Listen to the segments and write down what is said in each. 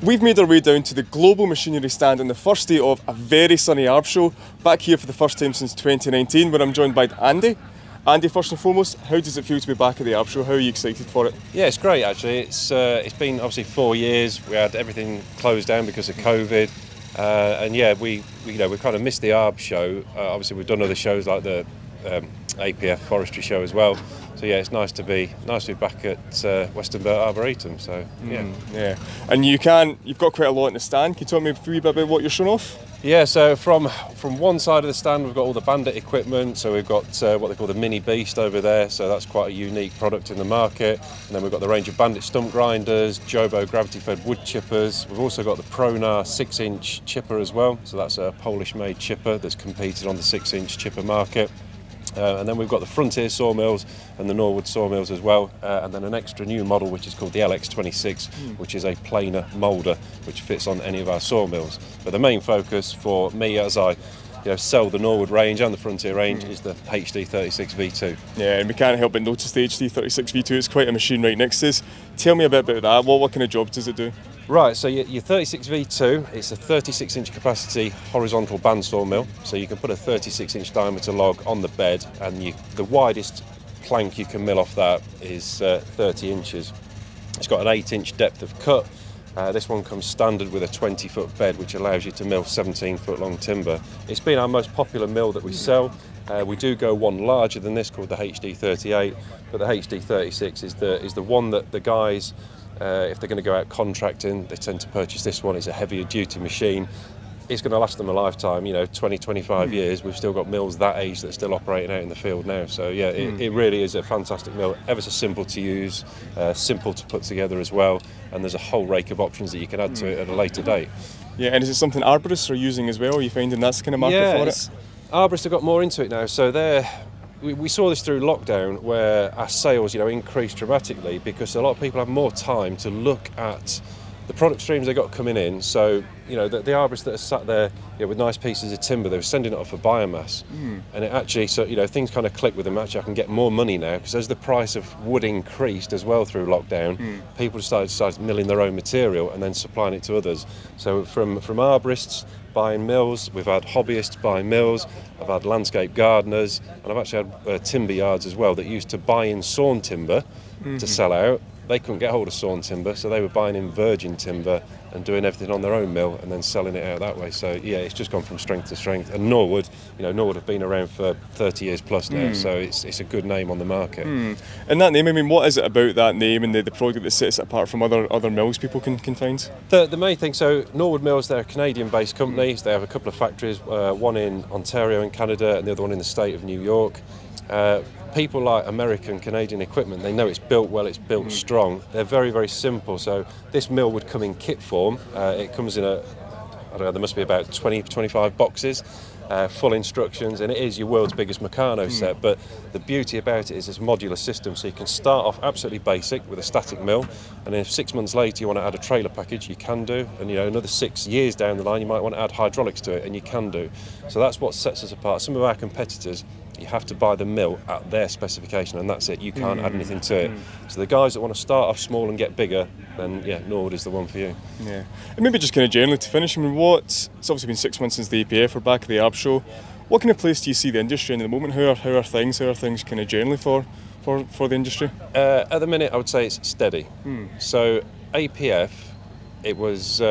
We've made our way down to the global machinery stand on the first day of a very sunny ARB show, back here for the first time since 2019, where I'm joined by Andy. Andy, first and foremost, how does it feel to be back at the ARB show? How are you excited for it? Yeah, it's great actually. It's been obviously 4 years. We had everything closed down because of COVID, and yeah, we kind of missed the ARB show. Obviously, we've done other shows like the APF Forestry show as well. So yeah, it's nice to be back at Western Burt Arboretum. So yeah. And you've got quite a lot in the stand. Can you tell me a wee bit about what you're showing off? Yeah, so from one side of the stand we've got all the bandit equipment. So we've got what they call the mini beast over there. So that's quite a unique product in the market. And then we've got the range of bandit stump grinders, Jobo gravity-fed wood chippers. We've also got the Pronar 6-inch chipper as well. So that's a Polish-made chipper that's competed on the 6-inch chipper market. And then we've got the Frontier sawmills and the Norwood sawmills as well, and then an extra new model which is called the LX26, which is a planer moulder which fits on any of our sawmills. But the main focus for me as I sell the Norwood range and the Frontier range is the HD36V2. Yeah, and we can't help but notice the HD36V2. It's quite a machine right next to us. Tell me a bit about that. What kind of job does it do? Right, so your 36V2, it's a 36-inch capacity horizontal band sawmill, so you can put a 36-inch diameter log on the bed, and the widest plank you can mill off that is 30 inches. It's got an 8-inch depth of cut. This one comes standard with a 20-foot bed, which allows you to mill 17-foot long timber. It's been our most popular mill that we sell. We do go one larger than this called the HD38, but the HD36 is the one that the guys, if they're going to go out contracting, they tend to purchase this one. It's a heavier duty machine. It's going to last them a lifetime, 20, 25 years. We've still got mills that age that are still operating out in the field now. So yeah, it really is a fantastic mill. Ever so simple to use, simple to put together as well. And there's a whole rake of options that you can add to it at a later date. Yeah, and is it something arborists are using as well? Are you finding that's the kind of market for it? Arborists have got more into it now. So we saw this through lockdown where our sales, increased dramatically because a lot of people have more time to look at the product streams they got coming in. So, the arborists that are sat there with nice pieces of timber, they were sending it off for biomass. And it actually, things kind of click with them. Actually, I can get more money now because as the price of wood increased as well through lockdown, people started milling their own material and then supplying it to others. So from arborists buying mills, we've had hobbyists buying mills, I've had landscape gardeners, and I've actually had timber yards as well that used to buy in sawn timber to sell out. They couldn't get hold of sawn timber, so they were buying in virgin timber and doing everything on their own mill and then selling it out that way. So yeah, it's just gone from strength to strength. And Norwood, Norwood have been around for 30 years plus now, so it's a good name on the market. And that name, I mean, what is it about that name and the product that sets it apart from other mills people can find? The main thing, so Norwood Mills, they're a Canadian-based company. They have a couple of factories, one in Ontario in Canada and the other one in the state of New York. People like American, Canadian equipment, they know it's built well, it's built strong. They're very, very simple. So this mill would come in kit form. It comes in I don't know, there must be about 20, 25 boxes, full instructions, and it is your world's biggest Meccano set. But the beauty about it is it's a modular system, so you can start off absolutely basic with a static mill, and then if 6 months later you want to add a trailer package, you can do, and another 6 years down the line you might want to add hydraulics to it, and you can do. So that's what sets us apart. Some of our competitors, you have to buy the mill at their specification, and that's it. You can't add anything to it. So the guys that want to start off small and get bigger, then yeah, Norwood is the one for you. Yeah, and maybe just kind of generally to finish, I mean, it's obviously been 6 months since the APF are back at the ARB show. What kind of place do you see the industry in at the moment? How are things kind of generally for the industry? At the minute, I would say it's steady. So APF, it was.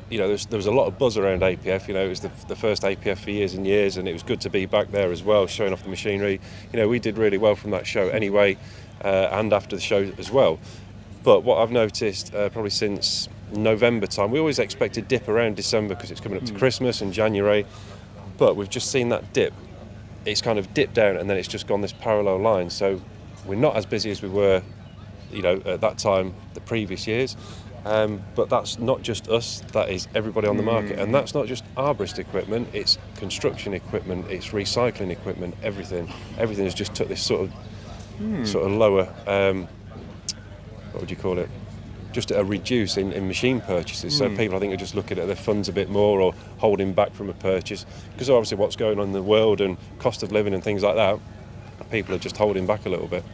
There was a lot of buzz around APF. It was the first APF for years and years, and it was good to be back there as well, showing off the machinery. We did really well from that show anyway, and after the show as well. But what I've noticed probably since November time, we always expect a dip around December because it's coming up to Christmas and January, but we've just seen that dip. It's kind of dipped down and then it's just gone this parallel line. So we're not as busy as we were, at that time the previous years. But that's not just us, that is everybody on the market. And that's not just arborist equipment, it's construction equipment, it's recycling equipment, everything. Everything has just took this sort of lower, what would you call it? Just a reduce in machine purchases. So people, I think, are just looking at their funds a bit more or holding back from a purchase. Because obviously what's going on in the world and cost of living and things like that, people are just holding back a little bit.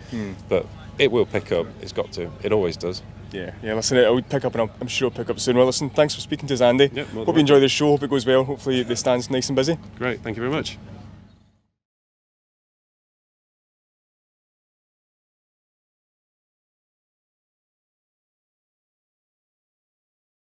But it will pick up, it's got to, it always does. Yeah, listen, I'll pick up, and I'm sure I'll pick up soon. Well, listen, thanks for speaking to us, Andy. Yep, hope you enjoy the show, hope it goes well, hopefully the stand's nice and busy. Great, thank you very much.